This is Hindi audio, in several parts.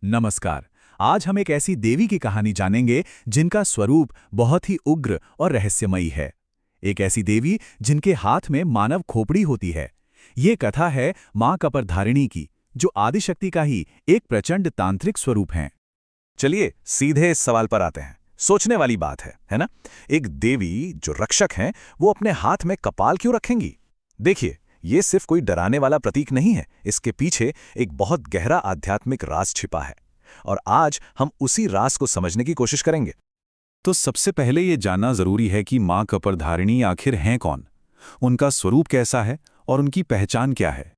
नमस्कार। आज हम एक ऐसी देवी की कहानी जानेंगे जिनका स्वरूप बहुत ही उग्र और रहस्यमयी है। एक ऐसी देवी जिनके हाथ में मानव खोपड़ी होती है। ये कथा है मां कपरधारिणी की, जो आदिशक्ति का ही एक प्रचंड तांत्रिक स्वरूप हैं। चलिए सीधे इस सवाल पर आते हैं। सोचने वाली बात है ना? एक देवी जो रक्षक हैं, वो अपने हाथ में कपाल क्यों रखेंगी? देखिए, ये सिर्फ कोई डराने वाला प्रतीक नहीं है। इसके पीछे एक बहुत गहरा आध्यात्मिक राज छिपा है, और आज हम उसी राज को समझने की कोशिश करेंगे। तो सबसे पहले ये जानना जरूरी है कि मां कपरधारिणी आखिर हैं कौन, उनका स्वरूप कैसा है और उनकी पहचान क्या है।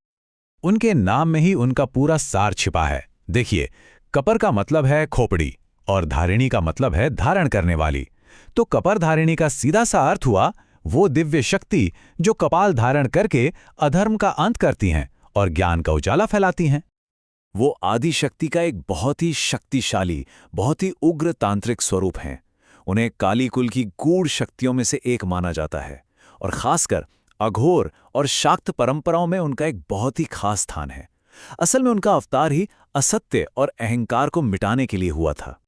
उनके नाम में ही उनका पूरा सार छिपा है। देखिए, कपर का मतलब है खोपड़ी और धारिणी का मतलब है धारण करने वाली। तो कपर धारिणी का सीधा सा अर्थ हुआ वो दिव्य शक्ति जो कपाल धारण करके अधर्म का अंत करती हैं और ज्ञान का उजाला फैलाती हैं। वो आदि शक्ति का एक बहुत ही शक्तिशाली, बहुत ही उग्र तांत्रिक स्वरूप हैं। उन्हें काली कुल की गूढ़ शक्तियों में से एक माना जाता है, और खासकर अघोर और शाक्त परंपराओं में उनका एक बहुत ही खास स्थान है। असल में उनका अवतार ही असत्य और अहंकार को मिटाने के लिए हुआ था।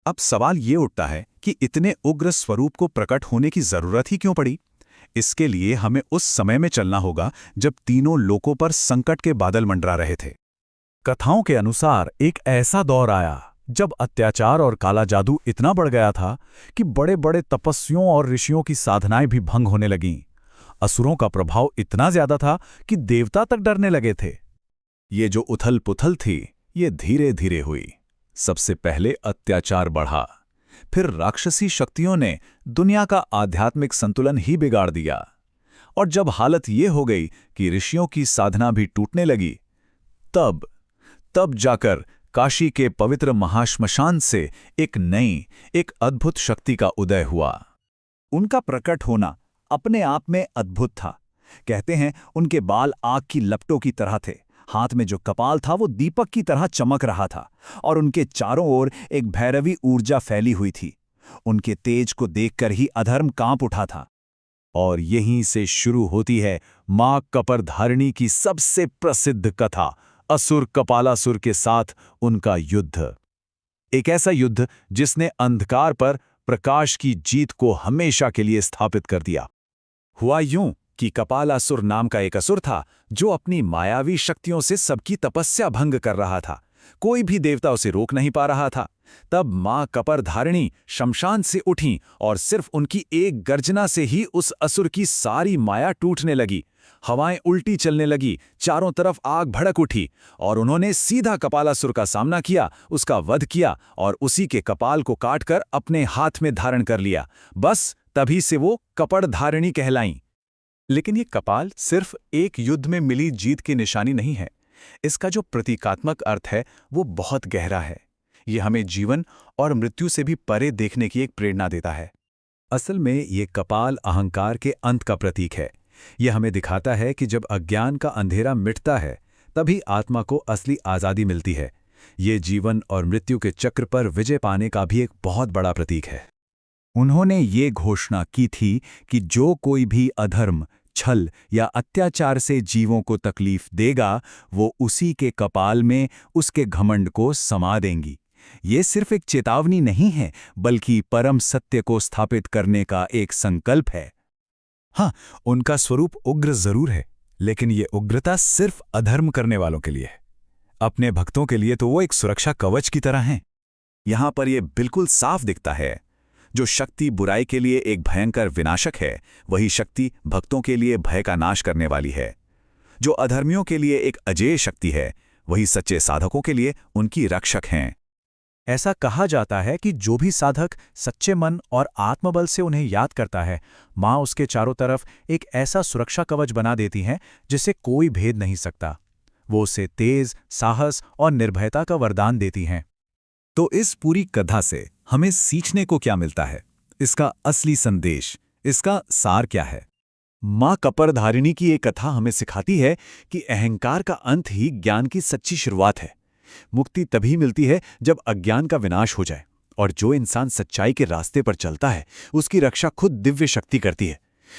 अब सवाल ये उठता है कि इतने उग्र स्वरूप को प्रकट होने की जरूरत ही क्यों पड़ी। इसके लिए हमें उस समय में चलना होगा जब तीनों लोकों पर संकट के बादल मंडरा रहे थे। कथाओं के अनुसार एक ऐसा दौर आया जब अत्याचार और काला जादू इतना बढ़ गया था कि बड़े बड़े तपस्वियों और ऋषियों की साधनाएं भी भंग होने लगीं। असुरों का प्रभाव इतना ज्यादा था कि देवता तक डरने लगे थे। ये जो उथल पुथल थी, ये धीरे धीरे हुई। सबसे पहले अत्याचार बढ़ा, फिर राक्षसी शक्तियों ने दुनिया का आध्यात्मिक संतुलन ही बिगाड़ दिया। और जब हालत ये हो गई कि ऋषियों की साधना भी टूटने लगी, तब जाकर काशी के पवित्र महाश्मशान से एक नई, एक अद्भुत शक्ति का उदय हुआ। उनका प्रकट होना अपने आप में अद्भुत था। कहते हैं उनके बाल आग की लपटों की तरह थे, हाथ में जो कपाल था वो दीपक की तरह चमक रहा था, और उनके चारों ओर एक भैरवी ऊर्जा फैली हुई थी। उनके तेज को देखकर ही अधर्म कांप उठा था। और यहीं से शुरू होती है मां कपरधारिणी की सबसे प्रसिद्ध कथा, असुर कपालासुर के साथ उनका युद्ध। एक ऐसा युद्ध जिसने अंधकार पर प्रकाश की जीत को हमेशा के लिए स्थापित कर दिया। हुआ यूं कि कपालासुर नाम का एक असुर था जो अपनी मायावी शक्तियों से सबकी तपस्या भंग कर रहा था। कोई भी देवता उसे रोक नहीं पा रहा था। तब मां कपरधारिणी शमशान से उठीं और सिर्फ उनकी एक गर्जना से ही उस असुर की सारी माया टूटने लगी। हवाएं उल्टी चलने लगी, चारों तरफ आग भड़क उठी, और उन्होंने सीधा कपालासुर का सामना किया, उसका वध किया और उसी के कपाल को काटकर अपने हाथ में धारण कर लिया। बस तभी से वो कपरधारिणी कहलाईं। लेकिन ये कपाल सिर्फ एक युद्ध में मिली जीत की निशानी नहीं है। इसका जो प्रतीकात्मक अर्थ है वो बहुत गहरा है। ये हमें जीवन और मृत्यु से भी परे देखने की एक प्रेरणा देता है। असल में ये कपाल अहंकार के अंत का प्रतीक है। यह हमें दिखाता है कि जब अज्ञान का अंधेरा मिटता है, तभी आत्मा को असली आज़ादी मिलती है। ये जीवन और मृत्यु के चक्र पर विजय पाने का भी एक बहुत बड़ा प्रतीक है। उन्होंने ये घोषणा की थी कि जो कोई भी अधर्म, छल या अत्याचार से जीवों को तकलीफ देगा, वो उसी के कपाल में उसके घमंड को समा देंगी। ये सिर्फ एक चेतावनी नहीं है, बल्कि परम सत्य को स्थापित करने का एक संकल्प है। हाँ, उनका स्वरूप उग्र जरूर है, लेकिन ये उग्रता सिर्फ अधर्म करने वालों के लिए है। अपने भक्तों के लिए तो वो एक सुरक्षा कवच की तरह हैं। यहां पर यह बिल्कुल साफ दिखता है, जो शक्ति बुराई के लिए एक भयंकर विनाशक है, वही शक्ति भक्तों के लिए भय का नाश करने वाली है। जो अधर्मियों के लिए एक अजेय शक्ति है, वही सच्चे साधकों के लिए उनकी रक्षक हैं। ऐसा कहा जाता है कि जो भी साधक सच्चे मन और आत्मबल से उन्हें याद करता है, मां उसके चारों तरफ एक ऐसा सुरक्षा कवच बना देती हैं जिसे कोई भेद नहीं सकता। वो उसे तेज, साहस और निर्भयता का वरदान देती हैं। तो इस पूरी कथा से हमें सीखने को क्या मिलता है? इसका असली संदेश, इसका सार क्या है? मां कपरधारिणी की ये कथा हमें सिखाती है कि अहंकार का अंत ही ज्ञान की सच्ची शुरुआत है। मुक्ति तभी मिलती है जब अज्ञान का विनाश हो जाए, और जो इंसान सच्चाई के रास्ते पर चलता है, उसकी रक्षा खुद दिव्य शक्ति करती है।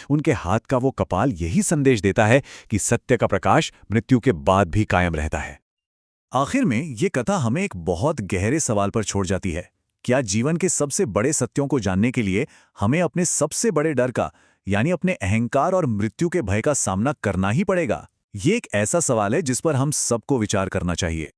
उनके हाथ का वो कपाल यही संदेश देता है कि सत्य का प्रकाश मृत्यु के बाद भी कायम रहता है। आखिर में ये कथा हमें एक बहुत गहरे सवाल पर छोड़ जाती है। क्या जीवन के सबसे बड़े सत्यों को जानने के लिए हमें अपने सबसे बड़े डर का, यानी अपने अहंकार और मृत्यु के भय का सामना करना ही पड़ेगा? ये एक ऐसा सवाल है जिस पर हम सबको विचार करना चाहिए।